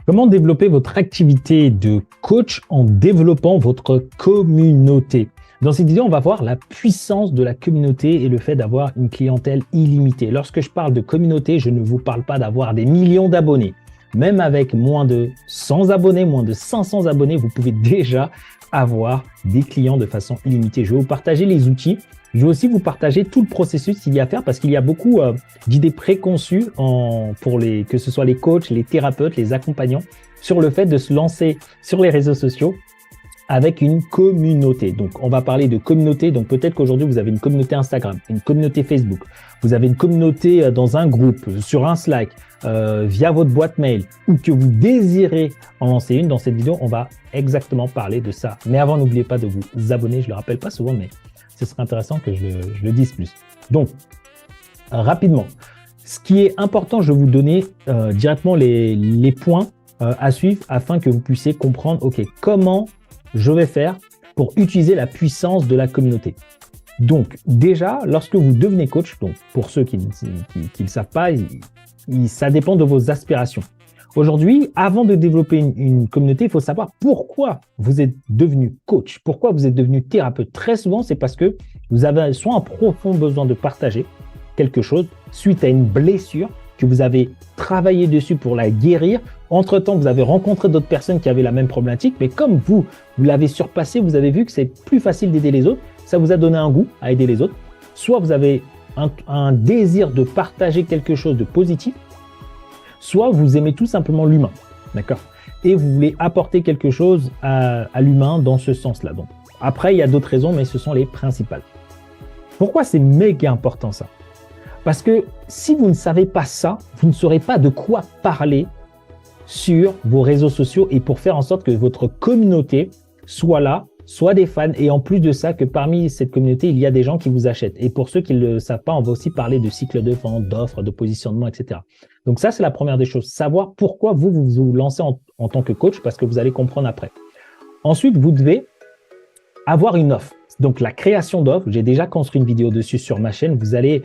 Comment développer votre activité de coach en développant votre communauté? Dans cette vidéo, on va voir la puissance de la communauté et le fait d'avoir une clientèle illimitée. Lorsque je parle de communauté, je ne vous parle pas d'avoir des millions d'abonnés. Même avec moins de 100 abonnés, moins de 500 abonnés, vous pouvez déjà avoir des clients de façon illimitée. Je vais vous partager les outils. Je vais aussi vous partager tout le processus qu'il y a à faire parce qu'il y a beaucoup d'idées préconçues que ce soit les coachs, les thérapeutes, les accompagnants, sur le fait de se lancer sur les réseaux sociaux avec une communauté. Donc, on va parler de communauté. Donc, peut-être qu'aujourd'hui, vous avez une communauté Instagram, une communauté Facebook. Vous avez une communauté dans un groupe, sur un Slack, via votre boîte mail, ou que vous désirez en lancer une. Dans cette vidéo, on va exactement parler de ça. Mais avant, n'oubliez pas de vous abonner. Je ne le rappelle pas souvent, mais ce serait intéressant que je le dise plus. Donc, rapidement, ce qui est important, je vais vous donner directement les points à suivre afin que vous puissiez comprendre, OK, comment je vais faire pour utiliser la puissance de la communauté. Donc, déjà, lorsque vous devenez coach, donc pour ceux qui ne savent pas, ça dépend de vos aspirations. Aujourd'hui, avant de développer une communauté, il faut savoir pourquoi vous êtes devenu coach, pourquoi vous êtes devenu thérapeute. Très souvent, c'est parce que vous avez soit un profond besoin de partager quelque chose suite à une blessure, que vous avez travaillé dessus pour la guérir. Entre-temps, vous avez rencontré d'autres personnes qui avaient la même problématique, mais comme vous l'avez surpassé, vous avez vu que c'est plus facile d'aider les autres, ça vous a donné un goût à aider les autres. Soit vous avez un désir de partager quelque chose de positif, soit vous aimez tout simplement l'humain, d'accord? Et vous voulez apporter quelque chose à l'humain dans ce sens-là. Donc, après, il y a d'autres raisons, mais ce sont les principales. Pourquoi c'est méga important ça? Parce que si vous ne savez pas ça, vous ne saurez pas de quoi parler sur vos réseaux sociaux et pour faire en sorte que votre communauté soit là, soit des fans et en plus de ça, que parmi cette communauté, il y a des gens qui vous achètent. Et pour ceux qui ne le savent pas, on va aussi parler de cycle de vente, d'offres, de positionnement, etc. Donc ça, c'est la première des choses. Savoir pourquoi vous vous lancez en tant que coach parce que vous allez comprendre après. Ensuite, vous devez avoir une offre. Donc, la création d'offres, j'ai déjà construit une vidéo dessus sur ma chaîne. Vous allez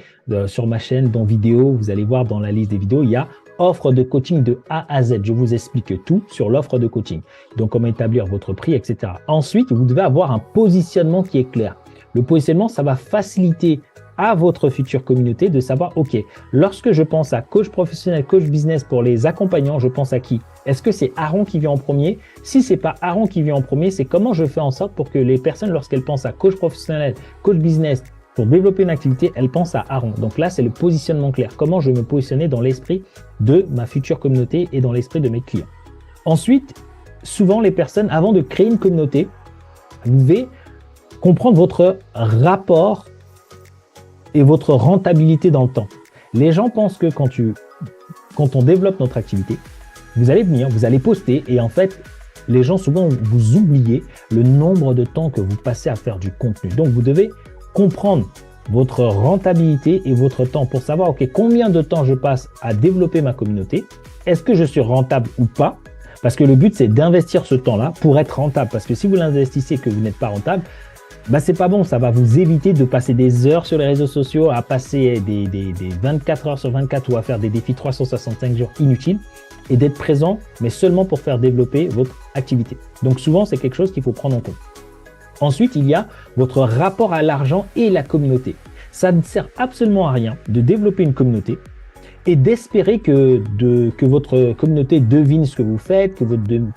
sur ma chaîne, dans vidéo, vous allez voir dans la liste des vidéos, il y a offre de coaching de A à Z. Je vous explique tout sur l'offre de coaching. Donc, comment établir votre prix, etc. Ensuite, vous devez avoir un positionnement qui est clair. Le positionnement, ça va faciliter à votre future communauté de savoir, OK, lorsque je pense à coach professionnel, coach business pour les accompagnants, je pense à qui? Est-ce que c'est Aaron qui vient en premier? Si c'est pas Aaron qui vient en premier, c'est comment je fais en sorte pour que les personnes, lorsqu'elles pensent à coach professionnel, coach business, pour développer une activité, elles pensent à Aaron. Donc là, c'est le positionnement clair. Comment je vais me positionner dans l'esprit de ma future communauté et dans l'esprit de mes clients. Ensuite, souvent les personnes, avant de créer une communauté, vous devez comprendre votre rapport et votre rentabilité dans le temps. Les gens pensent que quand on développe notre activité, vous allez venir, vous allez poster et en fait, les gens souvent vous oubliez le nombre de temps que vous passez à faire du contenu. Donc, vous devez comprendre votre rentabilité et votre temps pour savoir, OK, combien de temps je passe à développer ma communauté? Est-ce que je suis rentable ou pas? Parce que le but, c'est d'investir ce temps-là pour être rentable. Parce que si vous l'investissez et que vous n'êtes pas rentable, c'est pas bon, ça va vous éviter de passer des heures sur les réseaux sociaux, à passer des 24 heures sur 24 ou à faire des défis 365 jours inutiles et d'être présent, mais seulement pour faire développer votre activité. Donc souvent, c'est quelque chose qu'il faut prendre en compte. Ensuite, il y a votre rapport à l'argent et la communauté. Ça ne sert absolument à rien de développer une communauté et d'espérer que votre communauté devine ce que vous faites, que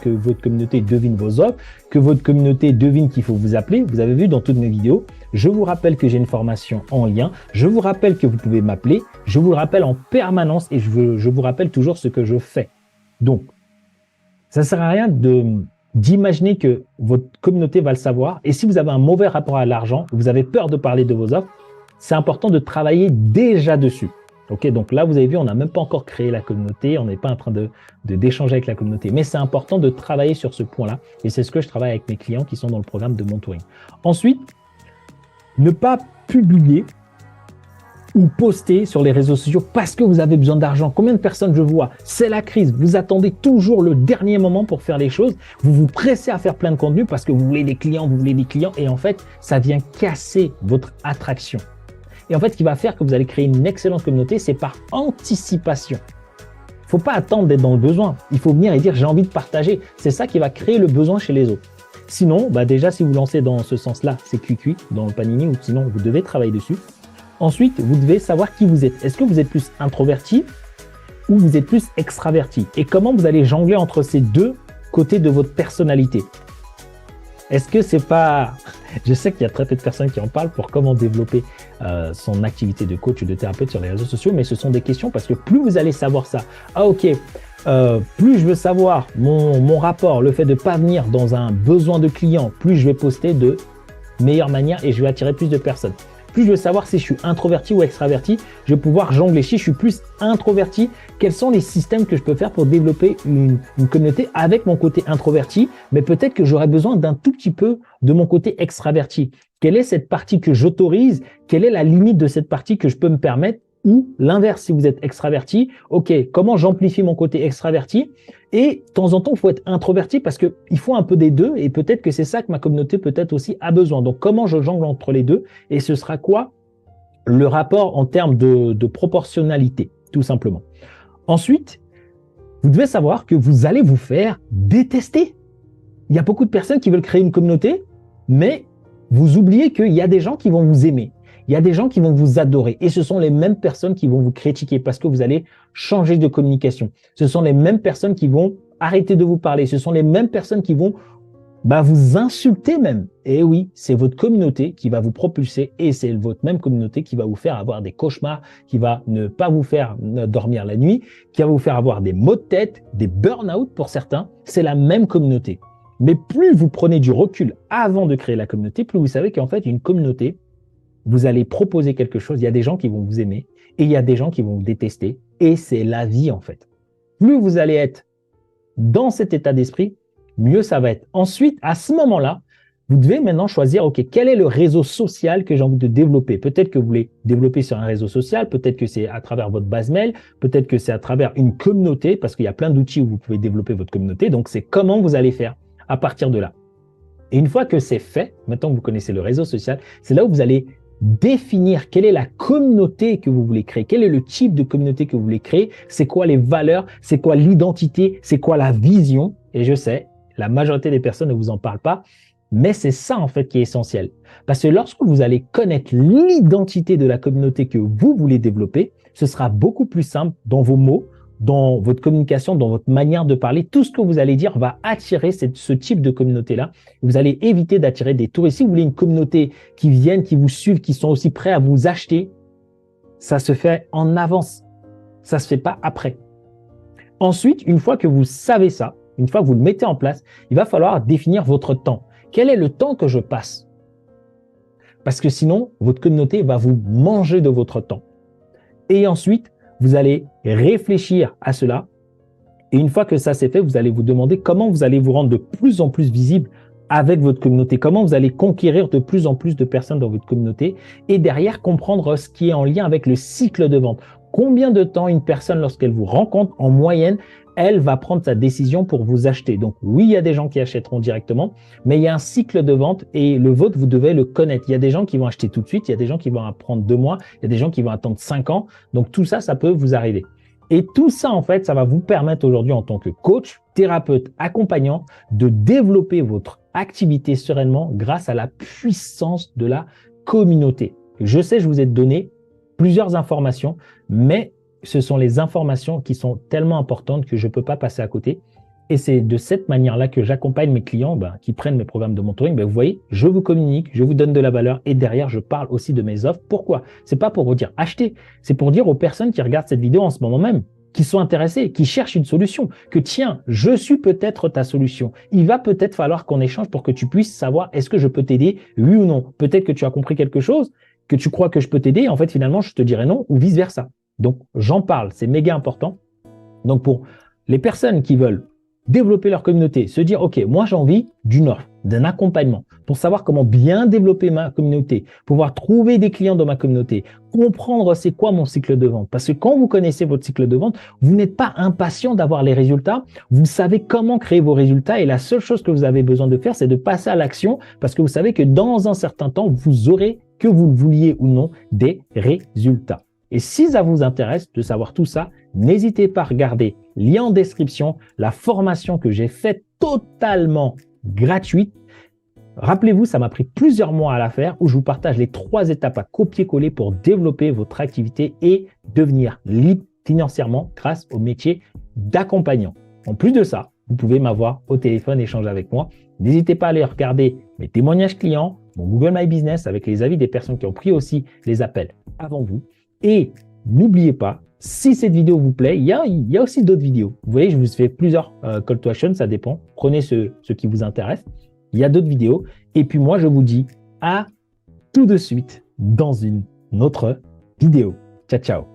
votre communauté devine vos offres, que votre communauté devine qu'il faut vous appeler. Vous avez vu dans toutes mes vidéos, je vous rappelle que j'ai une formation en lien, je vous rappelle que vous pouvez m'appeler, je vous le rappelle en permanence et je vous rappelle toujours ce que je fais. Donc, ça ne sert à rien d'imaginer que votre communauté va le savoir. Et si vous avez un mauvais rapport à l'argent, vous avez peur de parler de vos offres, c'est important de travailler déjà dessus. Ok, donc là, vous avez vu, on n'a même pas encore créé la communauté, on n'est pas en train d'échanger avec la communauté, mais c'est important de travailler sur ce point-là et c'est ce que je travaille avec mes clients qui sont dans le programme de mentoring. Ensuite, ne pas publier ou poster sur les réseaux sociaux parce que vous avez besoin d'argent. Combien de personnes je vois? C'est la crise, vous attendez toujours le dernier moment pour faire les choses, vous vous pressez à faire plein de contenu parce que vous voulez des clients et en fait, ça vient casser votre attraction. Et en fait, ce qui va faire que vous allez créer une excellente communauté, c'est par anticipation. Il faut pas attendre d'être dans le besoin. Il faut venir et dire j'ai envie de partager. C'est ça qui va créer le besoin chez les autres. Sinon, déjà, si vous lancez dans ce sens-là, c'est cuit dans le panini, ou sinon, vous devez travailler dessus. Ensuite, vous devez savoir qui vous êtes. Est-ce que vous êtes plus introverti ou vous êtes plus extraverti? Et comment vous allez jongler entre ces deux côtés de votre personnalité? Est-ce que c'est pas... Je sais qu'il y a très peu de personnes qui en parlent pour comment développer son activité de coach ou de thérapeute sur les réseaux sociaux, mais ce sont des questions parce que plus vous allez savoir ça, plus je veux savoir mon rapport, le fait de ne pas venir dans un besoin de client, plus je vais poster de meilleure manière et je vais attirer plus de personnes. Plus je veux savoir si je suis introverti ou extraverti, je vais pouvoir jongler. Si je suis plus introverti, quels sont les systèmes que je peux faire pour développer une communauté avec mon côté introverti, mais peut-être que j'aurais besoin d'un tout petit peu de mon côté extraverti. Quelle est cette partie que j'autorise? Quelle est la limite de cette partie que je peux me permettre? Ou l'inverse, si vous êtes extraverti, comment j'amplifie mon côté extraverti? Et de temps en temps, il faut être introverti parce qu'il faut un peu des deux et peut-être que c'est ça que ma communauté peut-être aussi a besoin. Donc, comment je jongle entre les deux? Et ce sera quoi le rapport en termes de proportionnalité, tout simplement. Ensuite, vous devez savoir que vous allez vous faire détester. Il y a beaucoup de personnes qui veulent créer une communauté, mais vous oubliez qu'il y a des gens qui vont vous aimer. Il y a des gens qui vont vous adorer et ce sont les mêmes personnes qui vont vous critiquer parce que vous allez changer de communication. Ce sont les mêmes personnes qui vont arrêter de vous parler. Ce sont les mêmes personnes qui vont vous insulter même. Et oui, c'est votre communauté qui va vous propulser et c'est votre même communauté qui va vous faire avoir des cauchemars, qui va ne pas vous faire dormir la nuit, qui va vous faire avoir des maux de tête, des burn-out pour certains. C'est la même communauté. Mais plus vous prenez du recul avant de créer la communauté, plus vous savez qu'en fait, une communauté, vous allez proposer quelque chose, il y a des gens qui vont vous aimer et il y a des gens qui vont vous détester et c'est la vie en fait. Plus vous allez être dans cet état d'esprit, mieux ça va être. Ensuite, à ce moment-là, vous devez maintenant choisir, quel est le réseau social que j'ai envie de développer? Peut-être que vous voulez développer sur un réseau social, peut-être que c'est à travers votre base mail, peut-être que c'est à travers une communauté parce qu'il y a plein d'outils où vous pouvez développer votre communauté. Donc, c'est comment vous allez faire à partir de là. Et une fois que c'est fait, maintenant que vous connaissez le réseau social, c'est là où vous allez définir quelle est la communauté que vous voulez créer, quel est le type de communauté que vous voulez créer, c'est quoi les valeurs, c'est quoi l'identité, c'est quoi la vision. Et je sais, la majorité des personnes ne vous en parlent pas, mais c'est ça en fait qui est essentiel. Parce que lorsque vous allez connaître l'identité de la communauté que vous voulez développer, ce sera beaucoup plus simple dans vos mots, dans votre communication, dans votre manière de parler. Tout ce que vous allez dire va attirer ce type de communauté-là. Vous allez éviter d'attirer des touristes. Si vous voulez une communauté qui vienne, qui vous suivent, qui sont aussi prêts à vous acheter, ça se fait en avance. Ça se fait pas après. Ensuite, une fois que vous savez ça, une fois que vous le mettez en place, il va falloir définir votre temps. Quel est le temps que je passe? Parce que sinon, votre communauté va vous manger de votre temps. Et ensuite, vous allez réfléchir à cela et une fois que ça c'est fait, vous allez vous demander comment vous allez vous rendre de plus en plus visible avec votre communauté, comment vous allez conquérir de plus en plus de personnes dans votre communauté et derrière comprendre ce qui est en lien avec le cycle de vente. Combien de temps une personne, lorsqu'elle vous rencontre, en moyenne, elle va prendre sa décision pour vous acheter. Donc oui, il y a des gens qui achèteront directement, mais il y a un cycle de vente et le vôtre, vous devez le connaître. Il y a des gens qui vont acheter tout de suite, il y a des gens qui vont prendre 2 mois, il y a des gens qui vont attendre 5 ans. Donc tout ça, ça peut vous arriver. Et tout ça, en fait, ça va vous permettre aujourd'hui en tant que coach, thérapeute, accompagnant, de développer votre activité sereinement grâce à la puissance de la communauté. Je sais, je vous ai donné plusieurs informations, mais ce sont les informations qui sont tellement importantes que je ne peux pas passer à côté. Et c'est de cette manière-là que j'accompagne mes clients qui prennent mes programmes de mentoring. Vous voyez, je vous communique, je vous donne de la valeur et derrière, je parle aussi de mes offres. Pourquoi? C'est pas pour vous dire acheter, c'est pour dire aux personnes qui regardent cette vidéo en ce moment même, qui sont intéressées, qui cherchent une solution, que tiens, je suis peut-être ta solution. Il va peut-être falloir qu'on échange pour que tu puisses savoir est-ce que je peux t'aider, oui ou non. Peut-être que tu as compris quelque chose, que tu crois que je peux t'aider et en fait, finalement, je te dirai non ou vice-versa. Donc, j'en parle, c'est méga important. Donc, pour les personnes qui veulent développer leur communauté, se dire, OK, moi, j'ai envie d'une offre, d'un accompagnement pour savoir comment bien développer ma communauté, pouvoir trouver des clients dans ma communauté, comprendre c'est quoi mon cycle de vente. Parce que quand vous connaissez votre cycle de vente, vous n'êtes pas impatient d'avoir les résultats. Vous savez comment créer vos résultats et la seule chose que vous avez besoin de faire, c'est de passer à l'action parce que vous savez que dans un certain temps, vous aurez, que vous le vouliez ou non, des résultats. Et si ça vous intéresse de savoir tout ça, n'hésitez pas à regarder, lien en description, la formation que j'ai faite totalement gratuite. Rappelez-vous, ça m'a pris plusieurs mois à la faire où je vous partage les 3 étapes à copier-coller pour développer votre activité et devenir libre financièrement grâce au métier d'accompagnant. En plus de ça, vous pouvez m'avoir au téléphone, échanger avec moi. N'hésitez pas à aller regarder mes témoignages clients, mon Google My Business avec les avis des personnes qui ont pris aussi les appels avant vous. Et n'oubliez pas, si cette vidéo vous plaît, il y a aussi d'autres vidéos. Vous voyez, je vous fais plusieurs call to action, ça dépend. Prenez ce qui vous intéresse. Il y a d'autres vidéos. Et puis moi, je vous dis à tout de suite dans une autre vidéo. Ciao, ciao.